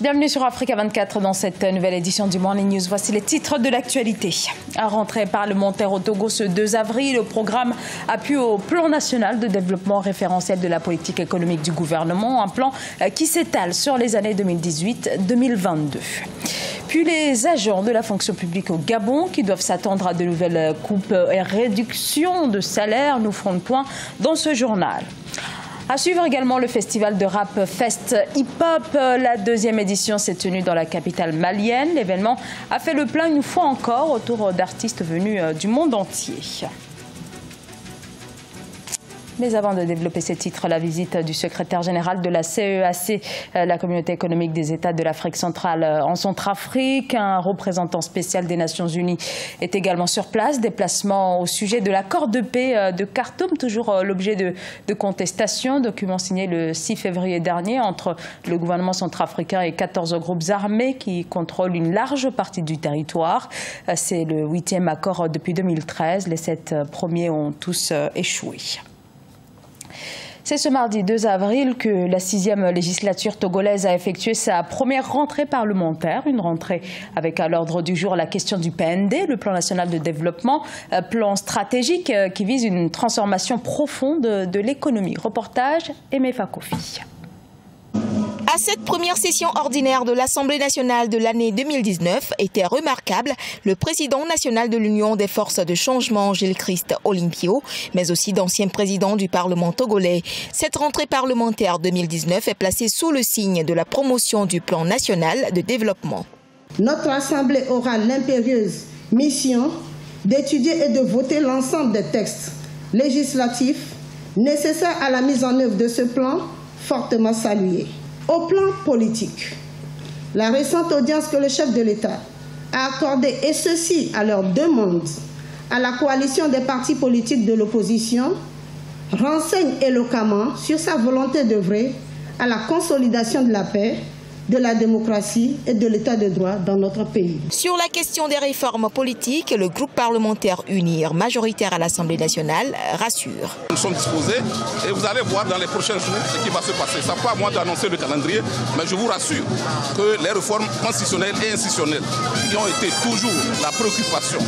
Bienvenue sur Africa 24 dans cette nouvelle édition du Morning News. Voici les titres de l'actualité. À rentrée parlementaire au Togo ce 2 avril, le programme appuie au plan national de développement référentiel de la politique économique du gouvernement, un plan qui s'étale sur les années 2018-2022. Puis les agents de la fonction publique au Gabon qui doivent s'attendre à de nouvelles coupes et réductions de salaire nous feront le point dans ce journal. À suivre également le festival de rap Fest Hip Hop. La deuxième édition s'est tenue dans la capitale malienne. L'événement a fait le plein une fois encore autour d'artistes venus du monde entier. Mais avant de développer ces titres, la visite du secrétaire général de la CEAC, la Communauté économique des États de l'Afrique centrale en Centrafrique. Un représentant spécial des Nations Unies est également sur place. Déplacement au sujet de l'accord de paix de Khartoum, toujours l'objet de contestation. Document signé le 6 février dernier entre le gouvernement centrafricain et 14 groupes armés qui contrôlent une large partie du territoire. C'est le 8e accord depuis 2013. Les 7 premiers ont tous échoué. C'est ce mardi 2 avril que la 6e législature togolaise a effectué sa première rentrée parlementaire. Une rentrée avec à l'ordre du jour la question du PND, le plan national de développement, plan stratégique qui vise une transformation profonde de l'économie. Reportage Aimé Fakofi. À cette première session ordinaire de l'Assemblée nationale de l'année 2019 était remarquable le président national de l'Union des forces de changement, Gilles Christ Olympio, mais aussi d'anciens présidents du Parlement togolais. Cette rentrée parlementaire 2019 est placée sous le signe de la promotion du plan national de développement. Notre Assemblée aura l'impérieuse mission d'étudier et de voter l'ensemble des textes législatifs nécessaires à la mise en œuvre de ce plan fortement salué. Au plan politique, la récente audience que le chef de l'État a accordée, et ceci à leur demande, à la coalition des partis politiques de l'opposition, renseigne éloquemment sur sa volonté d'œuvrer à la consolidation de la paix, de la démocratie et de l'état de droit dans notre pays. Sur la question des réformes politiques, le groupe parlementaire UNIR, majoritaire à l'Assemblée nationale, rassure. Nous sommes disposés et vous allez voir dans les prochains jours ce qui va se passer. Ça n'est pas à moi d'annoncer le calendrier, mais je vous rassure que les réformes constitutionnelles et institutionnelles qui ont été toujours la préoccupation,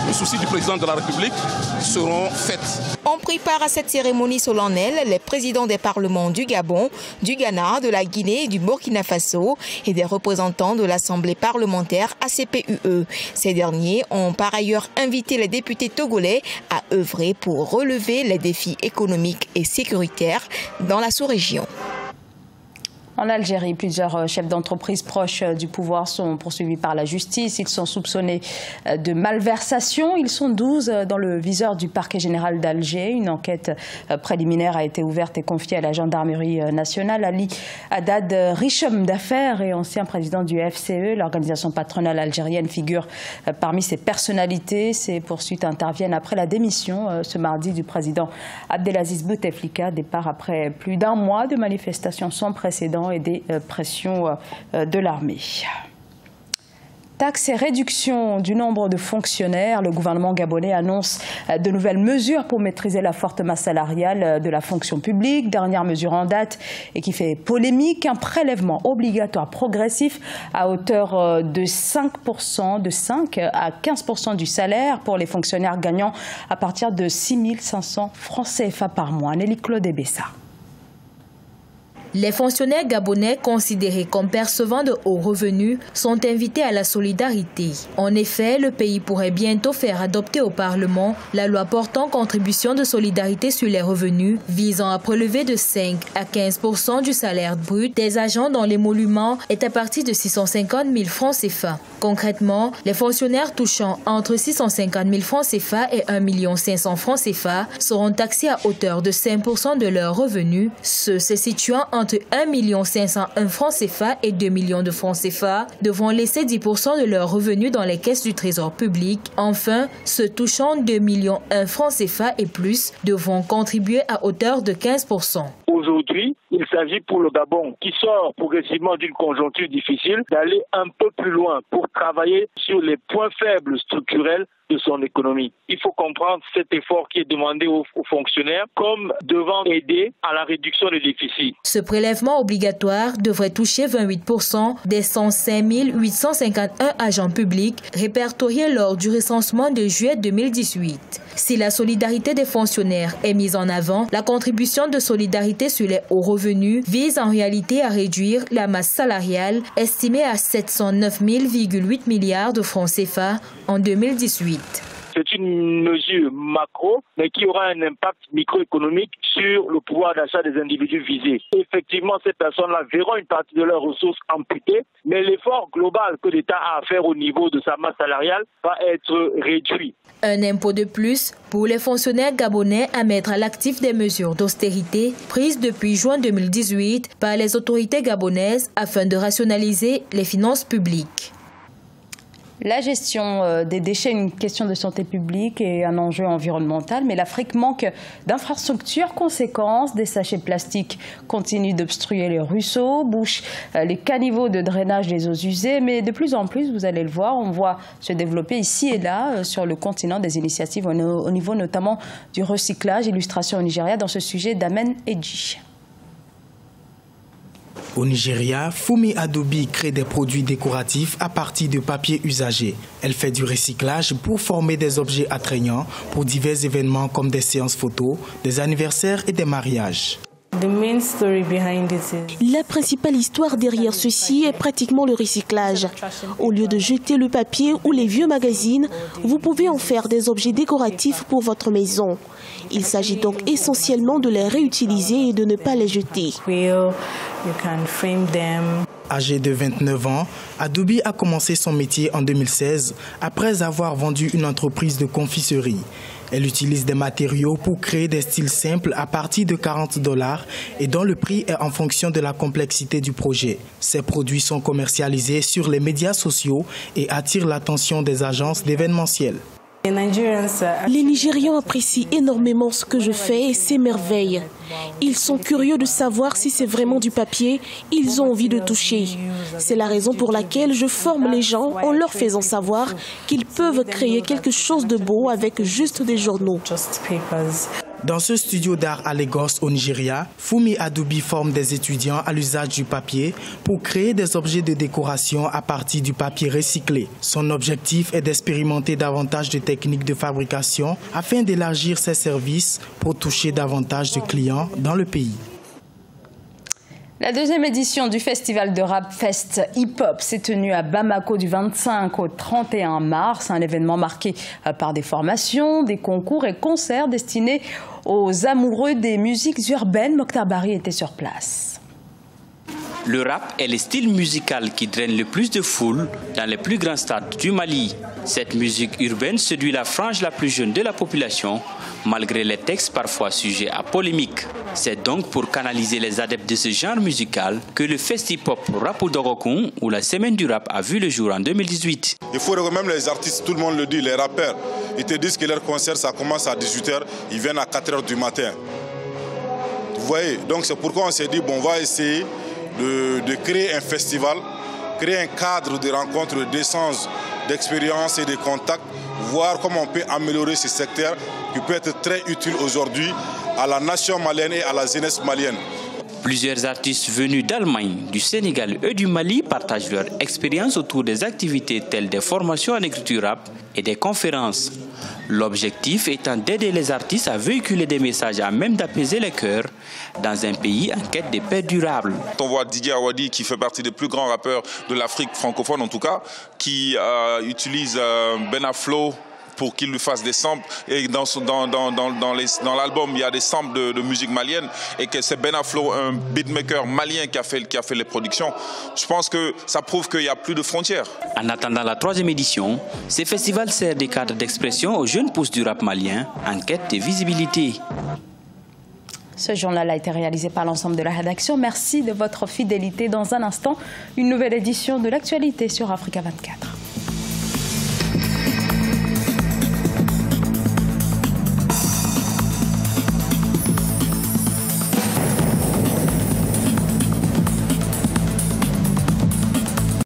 le souci du président de la République seront faites. On prit part à cette cérémonie solennelle les présidents des parlements du Gabon, du Ghana, de la Guinée et du Burkina Faso et des représentants de l'Assemblée parlementaire ACPUE. Ces derniers ont par ailleurs invité les députés togolais à œuvrer pour relever les défis économiques et sécuritaires dans la sous-région. En Algérie, plusieurs chefs d'entreprise proches du pouvoir sont poursuivis par la justice. Ils sont soupçonnés de malversation. Ils sont 12 dans le viseur du parquet général d'Alger. Une enquête préliminaire a été ouverte et confiée à la gendarmerie nationale. Ali Haddad, riche homme d'affaires et ancien président du FCE, l'organisation patronale algérienne, figure parmi ses personnalités. Ces poursuites interviennent après la démission ce mardi du président Abdelaziz Bouteflika. Départ après plus d'un mois de manifestations sans précédent et des pressions de l'armée. Taxes et réductions du nombre de fonctionnaires. Le gouvernement gabonais annonce de nouvelles mesures pour maîtriser la forte masse salariale de la fonction publique. Dernière mesure en date et qui fait polémique, un prélèvement obligatoire progressif à hauteur de 5%, de 5 à 15% du salaire pour les fonctionnaires gagnant à partir de 6 500 francs CFA par mois. Nelly Claude Bessa. Les fonctionnaires gabonais considérés comme percevant de hauts revenus sont invités à la solidarité. En effet, le pays pourrait bientôt faire adopter au Parlement la loi portant contribution de solidarité sur les revenus, visant à prélever de 5 à 15% du salaire brut des agents dont l'émolument est à partir de 650 000 francs CFA. Concrètement, les fonctionnaires touchant entre 650 000 francs CFA et 1 500 000 francs CFA seront taxés à hauteur de 5% de leurs revenus, ceux se situant entre 1 501 000 francs CFA et 2 millions de francs CFA devront laisser 10% de leurs revenus dans les caisses du Trésor public. Enfin, ceux touchant 2 millions 1 francs CFA et plus devront contribuer à hauteur de 15%. Aujourd'hui, il s'agit pour le Gabon, qui sort progressivement d'une conjoncture difficile, d'aller un peu plus loin pour travailler sur les points faibles structurels de son économie. Il faut comprendre cet effort qui est demandé aux fonctionnaires comme devant aider à la réduction des déficits. Ce prélèvement obligatoire devrait toucher 28% des 105 851 agents publics répertoriés lors du recensement de juillet 2018. Si la solidarité des fonctionnaires est mise en avant, la contribution de solidarité sur les hauts revenus vise en réalité à réduire la masse salariale estimée à 709,8 milliards de francs CFA en 2018. C'est une mesure macro, mais qui aura un impact microéconomique sur le pouvoir d'achat des individus visés. Effectivement, ces personnes-là verront une partie de leurs ressources amputées, mais l'effort global que l'État a à faire au niveau de sa masse salariale va être réduit. Un impôt de plus pour les fonctionnaires gabonais à mettre à l'actif des mesures d'austérité prises depuis juin 2018 par les autorités gabonaises afin de rationaliser les finances publiques. La gestion des déchets est une question de santé publique et un enjeu environnemental, mais l'Afrique manque d'infrastructures. Conséquence, des sachets plastiques continuent d'obstruer les ruisseaux, bouchent les caniveaux de drainage des eaux usées, mais de plus en plus, vous allez le voir, on voit se développer ici et là sur le continent des initiatives au niveau notamment du recyclage. Illustration au Nigeria dans ce sujet d'Amen Edji. Au Nigeria, Fumi Adobi crée des produits décoratifs à partir de papier usagé. Elle fait du recyclage pour former des objets attrayants pour divers événements comme des séances photos, des anniversaires et des mariages. La principale histoire derrière ceci est pratiquement le recyclage. Au lieu de jeter le papier ou les vieux magazines, vous pouvez en faire des objets décoratifs pour votre maison. Il s'agit donc essentiellement de les réutiliser et de ne pas les jeter. Âgée de 29 ans, Adobi a commencé son métier en 2016 après avoir vendu une entreprise de confiserie. Elle utilise des matériaux pour créer des styles simples à partir de $40 et dont le prix est en fonction de la complexité du projet. Ces produits sont commercialisés sur les médias sociaux et attirent l'attention des agences d'événementiel. Les Nigérians apprécient énormément ce que je fais et s'émerveillent. Ils sont curieux de savoir si c'est vraiment du papier, ils ont envie de toucher. C'est la raison pour laquelle je forme les gens en leur faisant savoir qu'ils peuvent créer quelque chose de beau avec juste des journaux. Dans ce studio d'art à Lagos, au Nigeria, Fumi Adobi forme des étudiants à l'usage du papier pour créer des objets de décoration à partir du papier recyclé. Son objectif est d'expérimenter davantage de techniques de fabrication afin d'élargir ses services pour toucher davantage de clients dans le pays. La deuxième édition du festival de rap Fest Hip Hop s'est tenue à Bamako du 25 au 31 mars. Un événement marqué par des formations, des concours et concerts destinés aux amoureux des musiques urbaines. Mokhtar Bari était sur place. Le rap est le style musical qui draine le plus de foule dans les plus grands stades du Mali. Cette musique urbaine séduit la frange la plus jeune de la population, malgré les textes parfois sujets à polémique. C'est donc pour canaliser les adeptes de ce genre musical que le Festi-Pop Rapu Dogokun ou la Semaine du Rap a vu le jour en 2018. Il faut reconnaître même les artistes, tout le monde le dit, les rappeurs, ils te disent que leur concert ça commence à 18h, ils viennent à 4h du matin. Vous voyez, donc c'est pourquoi on s'est dit, bon, on va essayer de créer un festival, créer un cadre de rencontres, d'échanges, d'expériences et de contacts, voir comment on peut améliorer ce secteur qui peut être très utile aujourd'hui à la nation malienne et à la jeunesse malienne. Plusieurs artistes venus d'Allemagne, du Sénégal et du Mali partagent leur expérience autour des activités telles des formations en écriture rap et des conférences. L'objectif étant d'aider les artistes à véhiculer des messages à même d'apaiser les cœurs dans un pays en quête de paix durable. On voit Didier Awadi qui fait partie des plus grands rappeurs de l'Afrique francophone en tout cas, qui utilise Ben Aflo pour qu'il lui fasse des samples. Et dans l'album, il y a des samples de musique malienne et que c'est Ben Aflo, un beatmaker malien qui a fait les productions. Je pense que ça prouve qu'il n'y a plus de frontières. En attendant la 3e édition, ce festival sert de cadre d'expression aux jeunes pousses du rap malien en quête de visibilité. Ce journal a été réalisé par l'ensemble de la rédaction. Merci de votre fidélité. Dans un instant, une nouvelle édition de l'actualité sur Africa 24.